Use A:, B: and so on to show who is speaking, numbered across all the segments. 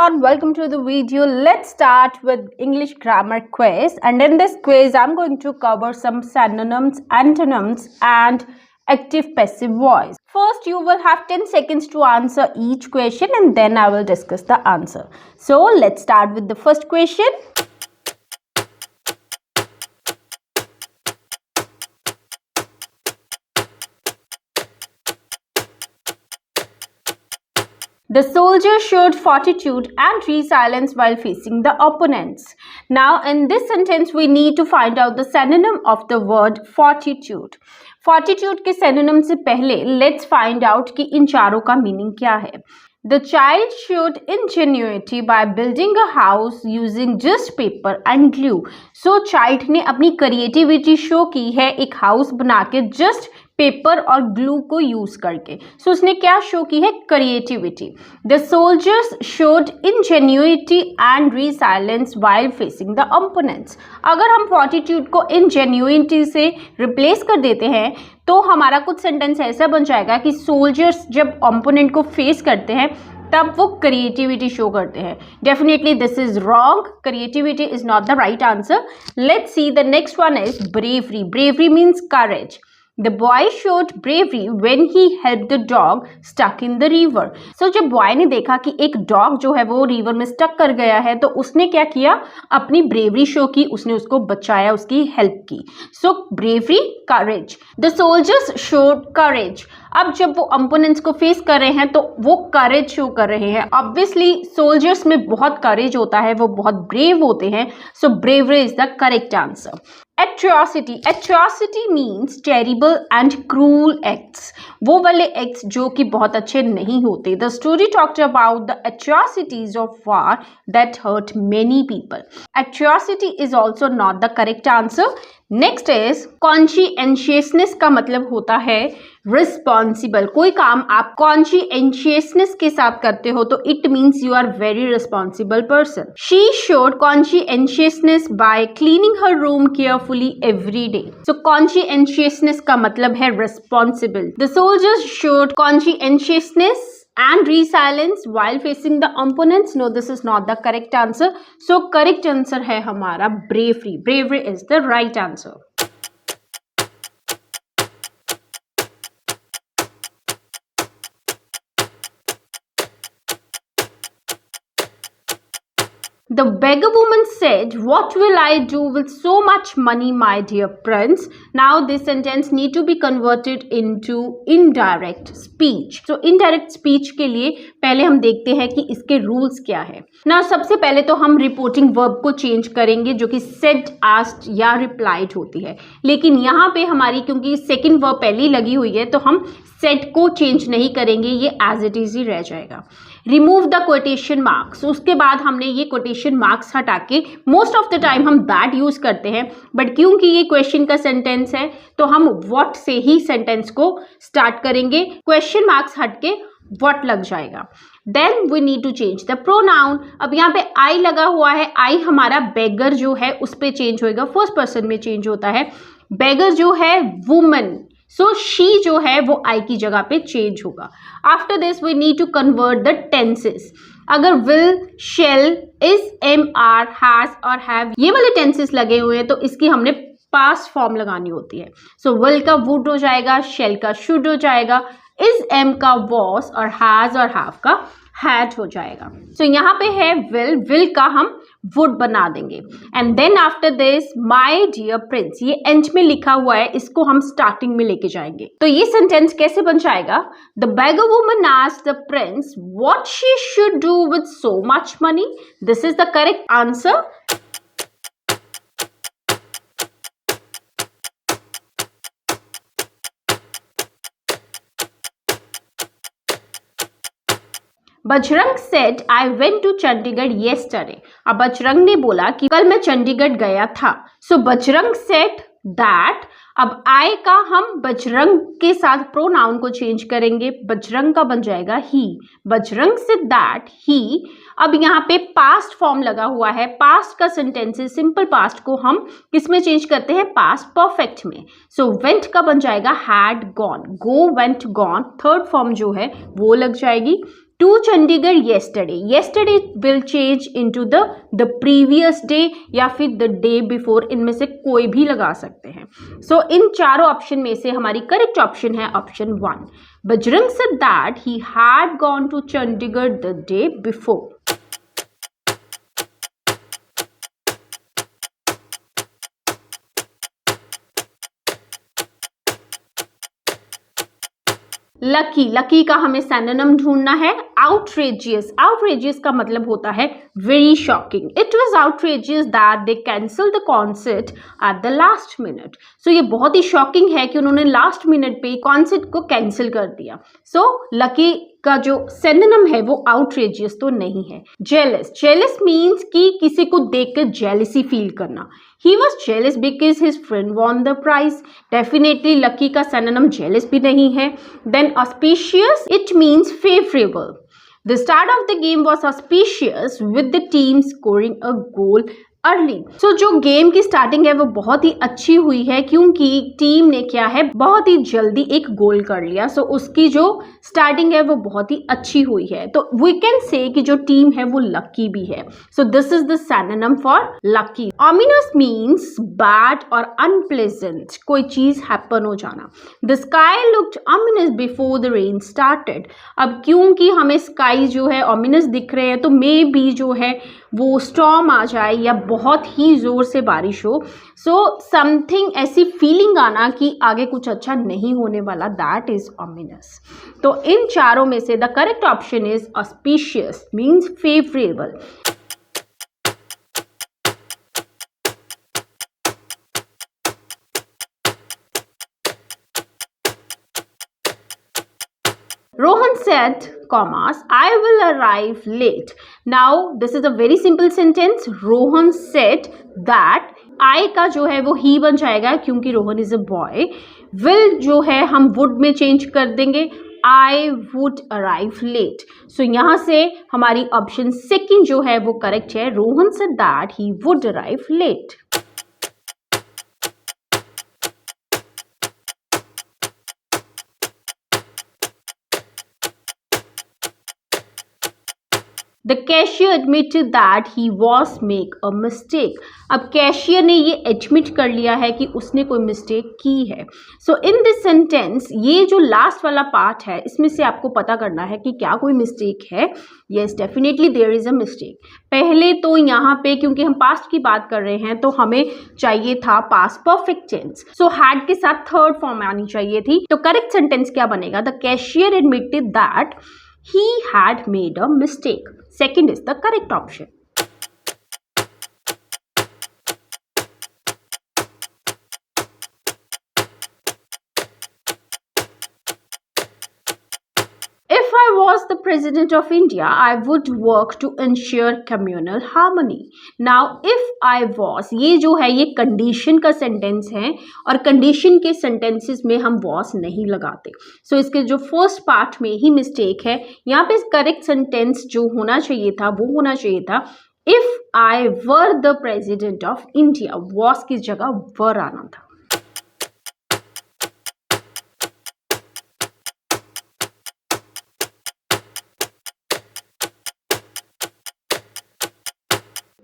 A: everyone, welcome to the video. Let's start with English grammar quiz, and in this quiz I'm going to cover some synonyms, antonyms and active passive voice. First you will have 10 seconds to answer each question and then I will discuss the answer. So let's start with the first question. The soldier showed fortitude and resilience while facing the opponents. Now, in this sentence, we need to find out the synonym of the word fortitude. Fortitude के synonym से पहले let's find out कि इन चारों का meaning क्या है. The child showed ingenuity by building a house using just paper and glue. So, child ने अपनी creativity show की है एक house बना के just पेपर और ग्लू को यूज करके. सो उसने क्या शो की है? Creativity. The soldiers showed ingenuity and resilience while facing the opponents. अगर हम फॉर्टिट्यूड को इंजेन्युइटी से रिप्लेस कर देते हैं तो हमारा कुछ सेंटेंस ऐसा बन जाएगा कि सोल्जर्स जब ओपोनेंट को फेस करते हैं तब वो क्रिएटिविटी शो करते हैं. Definitely this is wrong. Creativity is not the right answer. Let's see the next one is bravery. Bravery means courage. The boy showed bravery when he helped the dog stuck in the river. So जब boy ने देखा कि एक dog जो है वो river में stuck कर गया है तो उसने क्या किया? अपनी ब्रेवरी शो की, उसने उसको बचाया, उसकी हेल्प की. So bravery, courage. The soldiers showed courage. अब जब वो अपोनेंट्स को फेस कर रहे हैं तो वो करेज शो कर रहे हैं. ऑब्वियसली सोल्जर्स में बहुत करेज होता है, वो बहुत ब्रेव होते हैं. So bravery is the correct answer. Atrocity. Atrocity means terrible and cruel acts. वो वाले acts जो कि बहुत अच्छे नहीं होते. The story talked about the atrocities of war that hurt many people. Atrocity is also not the correct answer. Next is consciousness का मतलब होता है रिस्पॉन्सिबल. कोई काम आप कॉन्शियसनेस के साथ करते हो तो it means you are very responsible person. She showed consciousness by cleaning her room carefully every day. So consciousness का मतलब है responsible. The soldiers showed consciousness and resilience while facing the opponents. No, this is not the correct answer. So correct answer है हमारा bravery. Bravery is the right answer. The beggar woman said, "What will I do with so much money, my dear prince?" Now this sentence need to be converted into indirect speech. So indirect speech के लिए पहले हम देखते हैं कि इसके rules क्या है. Now सबसे पहले तो हम reporting verb को change करेंगे जो कि said, asked या replied होती है. लेकिन यहाँ पे हमारी क्योंकि second verb पहले लगी हुई है तो हम सेट को चेंज नहीं करेंगे, ये एज इट इज ही रह जाएगा. Remove the quotation marks. उसके बाद हमने ये कोटेशन मार्क्स हटा के मोस्ट ऑफ द टाइम हम दैट यूज करते हैं, बट क्योंकि ये क्वेश्चन का सेंटेंस है तो हम व्हाट से ही सेंटेंस को स्टार्ट करेंगे. क्वेश्चन मार्क्स हट के व्हाट लग जाएगा. Then we need to change the pronoun. अब यहाँ पे आई लगा हुआ है. आई हमारा बेगर जो है उस पर चेंज होएगा, फर्स्ट पर्सन में चेंज होता है. बेगर जो है वुमन, सो शी जो है वो आई की जगह पे चेंज होगा. After this we need to convert the tenses. अगर will, shall, is, am, are, has और हैव ये वाले टेंसेस लगे हुए हैं तो इसकी हमने पास्ट फॉर्म लगानी होती है. सो विल का वुड हो जाएगा, शेल का शुड हो जाएगा, इज एम का वॉस और हैज और हैव का हैड हो जाएगा. सो यहाँ पे है विल, विल का हम वुड बना देंगे. And then after this my dear prince, ये एंड में लिखा हुआ है, इसको हम स्टार्टिंग में लेके जाएंगे. तो ये सेंटेंस कैसे बन जाएगा? The beggar woman asked the prince what she should do with so much money. This is the correct answer. Bajrang said I went to Chandigarh yesterday. अब बजरंग ने बोला कि कल मैं चंडीगढ़ गया था. सो बजरंग सेड दैट. अब आई का हम बजरंग के साथ प्रोनाउन को चेंज करेंगे. बजरंग का बन जाएगा he. Bajrang said that he. अब यहाँ पे पास्ट फॉर्म लगा हुआ है. पास्ट का सेंटेंस है, सिंपल पास्ट को हम किस में चेंज करते हैं? पास्ट परफेक्ट में. सो वेंट का बन जाएगा had gone. Go, went, gone. Third form जो है वो लग जाएगी. to Chandigarh yesterday. Yesterday will change into the previous day या फिर the day before. इनमें से कोई भी लगा सकते हैं. So इन चारों ऑप्शन में से हमारी करेक्ट ऑप्शन है option 1. Bajrang said that he had gone to Chandigarh the day before. Lucky का हमें सिनोनिम ढूंढना है. आउटरेजियस का मतलब होता है very shocking. It was outrageous that they cancel the concert at the last minute. So ये बहुत ही शॉकिंग है कि उन्होंने लास्ट मिनट पे कॉन्सर्ट को कैंसिल कर दिया. सो लकी का जो सिनोनिम है वो आउटरेजियस तो नहीं है. जेलस मीन्स कि किसी को देखकर जेलसी फील करना. He was jealous because his friend won the prize. Definitely lucky का synonym jealous भी नहीं है. Then auspicious, it means favorable. The start of the game was auspicious with the team scoring a goal early. So जो game की starting है वो बहुत ही अच्छी हुई है क्योंकि टीम ने क्या है बहुत ही जल्दी एक गोल कर लिया. सो उसकी जो स्टार्टिंग है वो बहुत ही अच्छी हुई है. तो वी कैन से कि जो टीम है वो लकी भी है. So this is the synonym for lucky. Ominous means bad और अनप्लेजेंट, कोई चीज हैपन हो जाना. The sky looked ominous before the rain started. अब क्योंकि हमें स्काई जो है ऑमिनस दिख रहे हैं तो मे बी जो है वो स्टॉर्म आ जाए या बहुत ही जोर से बारिश हो. सो समथिंग ऐसी फीलिंग आना कि आगे कुछ अच्छा नहीं होने वाला, दैट इज ऑमिनस. तो इन चारों में से the correct option is auspicious means favourable. Rohan said, commas, I will arrive late. Now, this is a very simple sentence. Rohan said that I का जो है वो he बन जाएगा क्योंकि Rohan is a boy. Will जो है हम would में change कर देंगे. I would arrive late. So यहाँ से हमारी ऑप्शन सेकंड जो है वो करेक्ट है. Rohan said that he would arrive late. The cashier admitted that he was make a mistake. अब कैशियर ने ये एडमिट कर लिया है कि उसने कोई मिस्टेक की है. सो इन दिस सेंटेंस ये जो लास्ट वाला पार्ट है इसमें से आपको पता करना है कि क्या कोई मिस्टेक है. Yes, definitely there is a mistake. पहले तो यहाँ पे क्योंकि हम पास्ट की बात कर रहे हैं तो हमें चाहिए था past perfect tense. So had के साथ थर्ड फॉर्म आनी चाहिए थी. तो करेक्ट सेंटेंस क्या बनेगा? The cashier admitted that he had made a mistake. Second is the correct option. If I was the president of India, I would work to ensure communal harmony. Now, if I was, ये जो है ये condition का sentence है और condition के sentences में हम was नहीं लगाते. सो इसके जो फर्स्ट पार्ट में ही मिस्टेक है. यहाँ पे करेक्ट सेंटेंस जो होना चाहिए था वो होना चाहिए था if I were the president of India. was की जगह were आना था.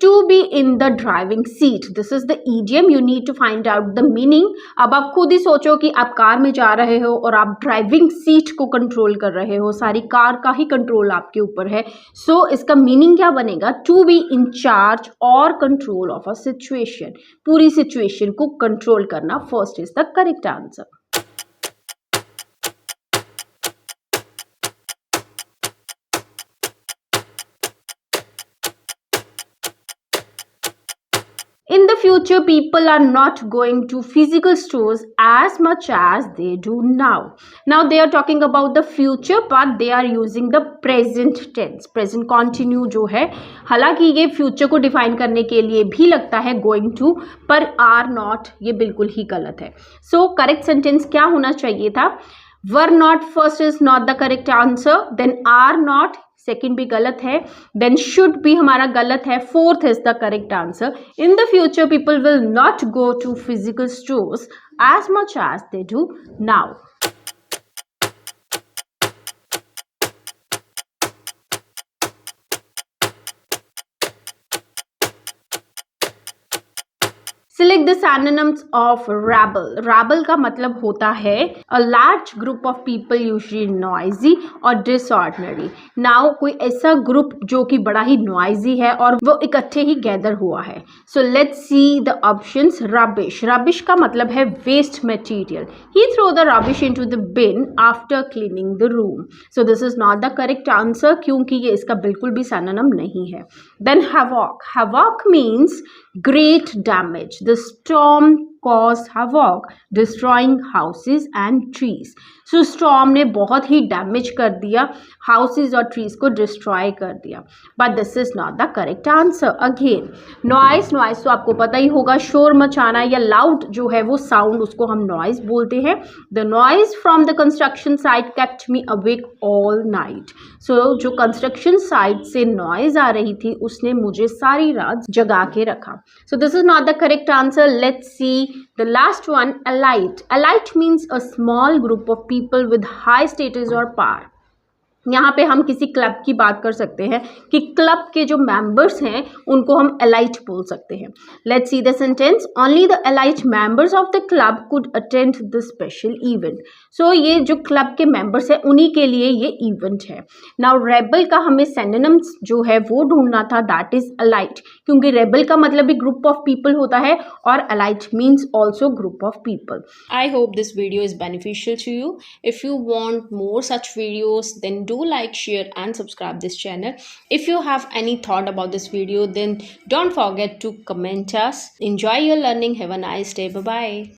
A: To be in the driving seat. This is the idiom. You need to find out the meaning. अब आप खुद ही सोचो कि आप कार में जा रहे हो और आप ड्राइविंग सीट को कंट्रोल कर रहे हो. सारी कार का ही कंट्रोल आपके ऊपर है. सो इसका मीनिंग क्या बनेगा? टू बी इन चार्ज और कंट्रोल ऑफ अ सिचुएशन. पूरी सिचुएशन को कंट्रोल करना. First is the correct answer. In the future, people are not going to physical stores as much as they do now. Now they are talking about the future, but they are using the present tense. Present continue जो है, हालांकि ये future को define करने के लिए भी लगता है going to, पर are not ये बिल्कुल ही गलत है. So correct sentence क्या होना चाहिए था? Were not first is not the correct answer. Then are not second भी गलत है. देन शुड भी हमारा गलत है. Fourth is the correct answer. In the future people will not go to physical stores as much as they do now. Select the synonyms of rabble. Rabble का मतलब होता है a large group of people usually noisy or disordinary. Now कोई ऐसा group जो कि बड़ा ही noisy है और वो इकट्ठे ही गैदर हुआ है. So let's see the options. Rubbish. Rubbish का मतलब है waste material. He threw the rubbish into the bin after cleaning the room. So this is not the correct answer क्योंकि ये इसका बिल्कुल भी synonym नहीं है. Then havoc. Havoc means great damage. The storm caused havoc, destroying houses and trees. So storm ने बहुत ही damage कर दिया, houses और trees को destroy कर दिया. But this is not the correct answer. Again, noise. Noise तो आपको पता ही होगा, शोर मचाना या loud जो है वो sound, उसको हम noise बोलते हैं. The noise from the construction site kept me awake all night. So जो construction site से noise आ रही थी उसने मुझे सारी रात जगा के रखा. So this is not the correct answer. Let's see the last one. Elite. Elite means a small group of people with high status or power. यहाँ पे हम किसी क्लब की बात कर सकते हैं कि क्लब के जो मेंबर्स हैं उनको हम एलाइट बोल सकते हैं. Let's see the sentence. Only the elite members of the club could attend the special event. So ये जो क्लब के मेंबर्स हैं उन्हीं के लिए ये इवेंट है. नाउ रेबल का हमें सिनोनिम्स जो है वो ढूंढना था, दैट इज एलाइट, क्योंकि रेबल का मतलब भी ग्रुप ऑफ पीपल होता है और elite means also group of people.
B: I hope this video is beneficial to you. If you want more such videos, then do like, share and subscribe this channel. If you have any thought about this video, then don't forget to comment us. Enjoy your learning. Have a nice day. Bye bye.